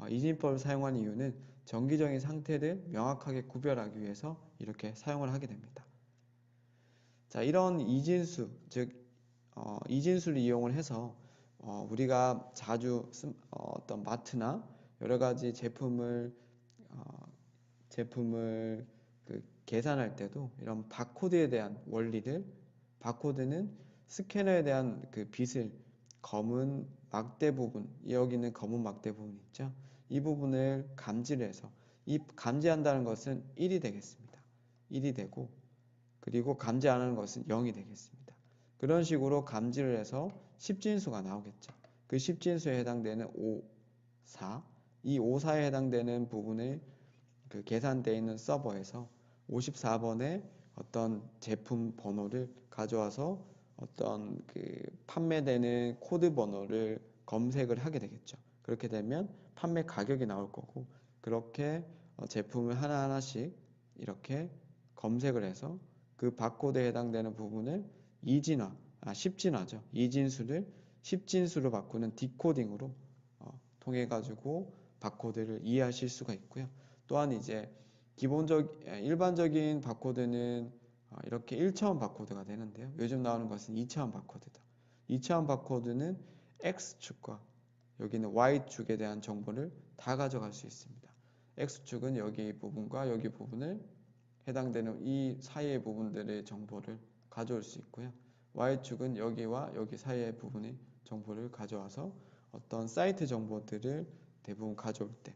이진법을 사용하는 이유는 정기적인 상태를 명확하게 구별하기 위해서 이렇게 사용을 하게 됩니다. 자, 이런 이진수, 즉 이진수를 이용을 해서 우리가 자주 어떤 마트나 여러 가지 제품을 계산할 때도 이런 바코드에 대한 원리를, 바코드는 스캐너에 대한 그 빛을 검은 막대 부분, 여기는 검은 막대 부분 있죠. 이 부분을 감지를 해서, 이 감지한다는 것은 1이 되겠습니다. 1이 되고, 그리고 감지 안 하는 것은 0이 되겠습니다. 그런 식으로 감지를 해서 10진수가 나오겠죠. 그 10진수에 해당되는 5, 4, 이 5, 4에 해당되는 부분을 그 계산되어 있는 서버에서 54번의 어떤 제품 번호를 가져와서 어떤 그 판매되는 코드 번호를 검색을 하게 되겠죠. 그렇게 되면 판매 가격이 나올 거고, 그렇게 제품을 하나하나씩 이렇게 검색을 해서 그 바코드에 해당되는 부분을 10진화죠. 이진수를 10진수로 바꾸는 디코딩으로 통해 가지고 바코드를 이해하실 수가 있고요. 또한 이제 일반적인 바코드는 이렇게 1차원 바코드가 되는데요. 요즘 나오는 것은 2차원 바코드다. 2차원 바코드는 X축과 여기는 Y축에 대한 정보를 다 가져갈 수 있습니다. X축은 여기 부분과 여기 부분을 해당되는 이 사이의 부분들의 정보를 가져올 수 있고요. Y축은 여기와 여기 사이의 부분의 정보를 가져와서 어떤 사이트 정보들을 대부분 가져올 때,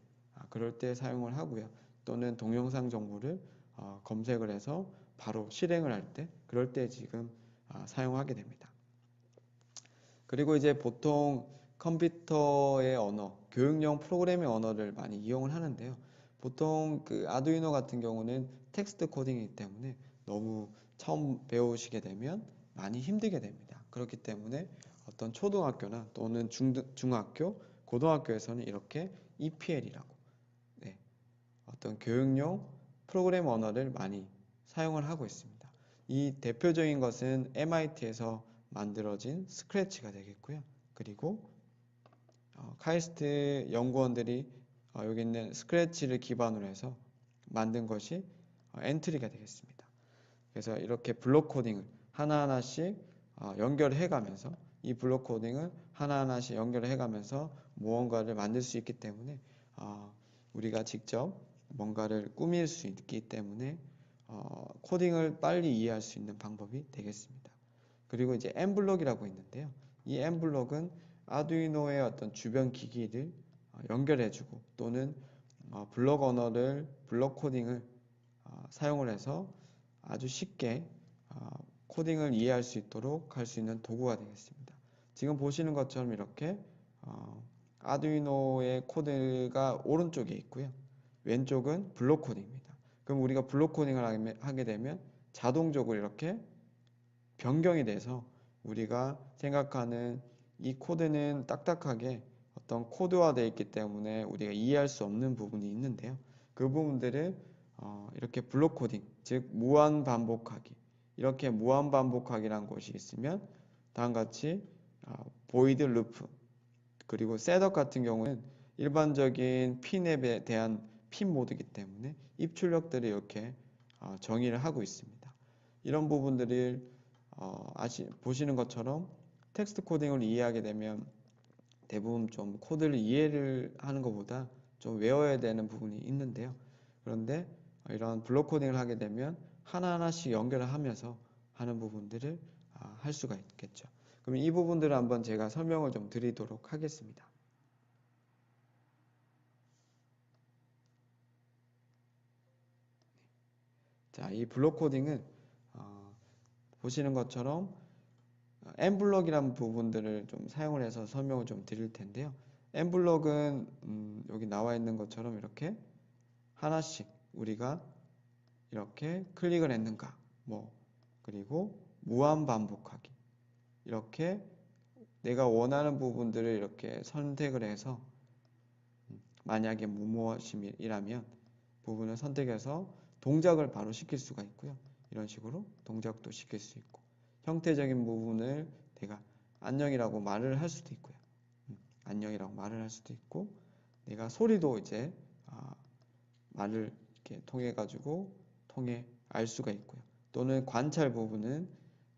그럴 때 사용을 하고요. 또는 동영상 정보를 검색을 해서 바로 실행을 할 때, 그럴 때 지금 사용하게 됩니다. 그리고 이제 보통 컴퓨터의 언어, 교육용 프로그래밍 언어를 많이 이용을 하는데요. 보통 그 아두이노 같은 경우는 텍스트 코딩이기 때문에 너무 처음 배우시게 되면 많이 힘들게 됩니다. 그렇기 때문에 어떤 초등학교나 또는 중학교, 고등학교에서는 이렇게 EPL이라고 어떤 교육용 프로그램 언어를 많이 사용을 하고 있습니다. 이 대표적인 것은 MIT에서 만들어진 스크래치가 되겠고요. 그리고 카이스트 연구원들이 여기 있는 스크래치를 기반으로 해서 만든 것이 엔트리가 되겠습니다. 그래서 이렇게 블록 코딩을 하나하나씩 연결해 가면서, 이 블록 코딩을 하나하나씩 연결해 가면서 무언가를 만들 수 있기 때문에 우리가 직접 뭔가를 꾸밀 수 있기 때문에 코딩을 빨리 이해할 수 있는 방법이 되겠습니다. 그리고 이제 N블록이라고 있는데요. 이 N블록은 아두이노의 어떤 주변 기기를 연결해주고, 또는 블록 언어를, 블록 코딩을 사용을 해서 아주 쉽게 코딩을 이해할 수 있도록 할 수 있는 도구가 되겠습니다. 지금 보시는 것처럼 이렇게 아두이노의 코드가 오른쪽에 있고요. 왼쪽은 블록 코딩입니다. 그럼 우리가 블록 코딩을 하게 되면 자동적으로 이렇게 변경이 돼서 우리가 생각하는 이 코드는 딱딱하게 어떤 코드화되어 있기 때문에 우리가 이해할 수 없는 부분이 있는데요. 그 부분들을 이렇게 블록 코딩, 즉 무한 반복하기, 이렇게 무한 반복하기라는 것이 있으면 다음과 같이 보이드 루프, 그리고 셋업 같은 경우는 일반적인 핀앱에 대한 핀 모드이기 때문에 입출력들을 이렇게 정의를 하고 있습니다. 이런 부분들을 보시는 것처럼 텍스트 코딩을 이해하게 되면 대부분 좀 코드를 이해를 하는 것보다 좀 외워야 되는 부분이 있는데요. 그런데 이런 블록 코딩을 하게 되면 하나하나씩 연결을 하면서 하는 부분들을 할 수가 있겠죠. 그럼 이 부분들을 한번 제가 설명을 좀 드리도록 하겠습니다. 자, 이 블록 코딩은 보시는 것처럼 N블럭이라는 부분들을 좀 사용을 해서 설명을 좀 드릴 텐데요. N블럭은 여기 나와 있는 것처럼 이렇게 하나씩 우리가 이렇게 클릭을 했는가, 그리고 무한 반복하기, 이렇게 내가 원하는 부분들을 이렇게 선택을 해서 만약에 무엇이라면 부분을 선택해서 동작을 바로 시킬 수가 있고요. 이런 식으로 동작도 시킬 수 있고, 형태적인 부분을 내가 안녕이라고 말을 할 수도 있고요. 안녕이라고 말을 할 수도 있고, 내가 소리도 이제 말을 이렇게 통해 가지고 알 수가 있고요. 또는 관찰 부분은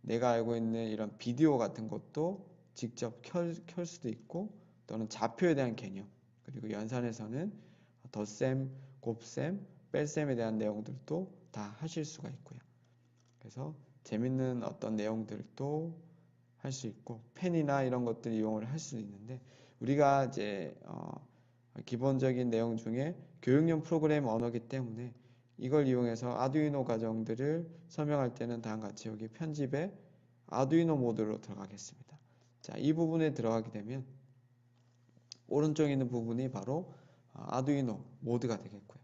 내가 알고 있는 이런 비디오 같은 것도 직접 켤 수도 있고, 또는 좌표에 대한 개념, 그리고 연산에서는 덧셈, 곱셈, 뺄셈에 대한 내용들도 다 하실 수가 있고요. 그래서 재밌는 어떤 내용들도 할 수 있고, 펜이나 이런 것들 이용을 할 수 있는데, 우리가 이제 기본적인 내용 중에 교육용 프로그램 언어이기 때문에 이걸 이용해서 아두이노 과정들을 설명할 때는 다음과 같이 여기 편집에 아두이노 모드로 들어가겠습니다. 자, 이 부분에 들어가게 되면 오른쪽에 있는 부분이 바로 아두이노 모드가 되겠고요.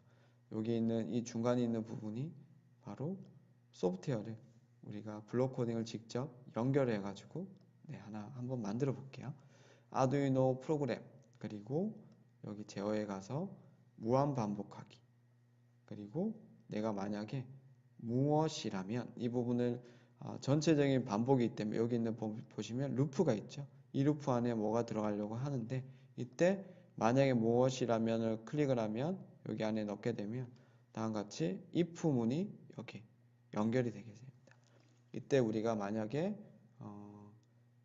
여기 있는 이 중간에 있는 부분이 바로 소프트웨어를 우리가 블록 코딩을 직접 연결해 가지고 하나 한번 만들어 볼게요. 아두이노 프로그램, 그리고 여기 제어에 가서 무한 반복하기, 그리고 내가 만약에 무엇이라면 이 부분을 전체적인 반복이기 때문에 여기 있는 보시면 루프가 있죠. 이 루프 안에 뭐가 들어가려고 하는데, 이때 만약에 무엇이라면을 클릭을 하면 여기 안에 넣게 되면 다음과 같이 if 문이 여기 연결이 되게 됩니다. 이때 우리가 만약에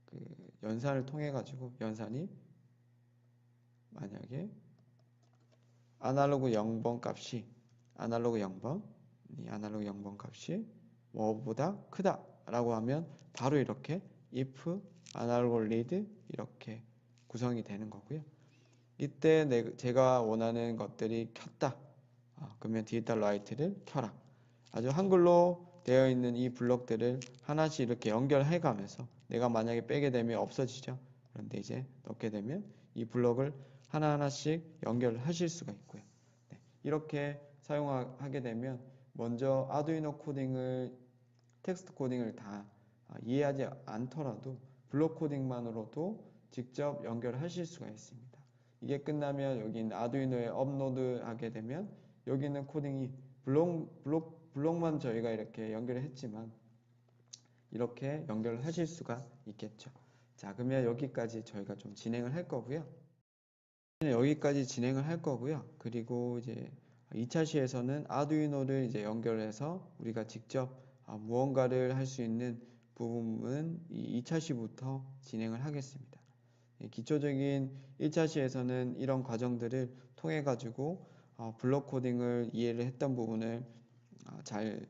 그 연산을 통해 가지고 연산이 만약에 아날로그 0번 값이 아날로그 0번 이 아날로그 0번 값이 뭐보다 크다 라고 하면 바로 이렇게 if 아날로그 read 이렇게 구성이 되는 거고요. 이때 제가 원하는 것들이 켰다. 그러면 디지털 라이트를 켜라. 아주 한글로 되어 있는 이 블록들을 하나씩 이렇게 연결해 가면서 내가 만약에 빼게 되면 없어지죠. 그런데 이제 넣게 되면 이 블록을 하나하나씩 연결하실 수가 있고요. 이렇게 사용하게 되면 먼저 아두이노 코딩을 텍스트 코딩을 다 이해하지 않더라도 블록 코딩만으로도 직접 연결하실 수가 있습니다. 이게 끝나면 여기 있는 아두이노에 업로드 하게 되면 여기 있는 코딩이 블록만 저희가 이렇게 연결을 했지만 이렇게 연결을 하실 수가 있겠죠. 자, 그러면 여기까지 저희가 좀 진행을 할 거고요. 여기까지 진행을 할 거고요. 그리고 이제 2차 시에서는 아두이노를 이제 연결해서 우리가 직접 무언가를 할 수 있는 부분은 이 2차 시부터 진행을 하겠습니다. 기초적인 1차 시에서는 이런 과정들을 통해 가지고 블록 코딩을 이해를 했던 부분을 잘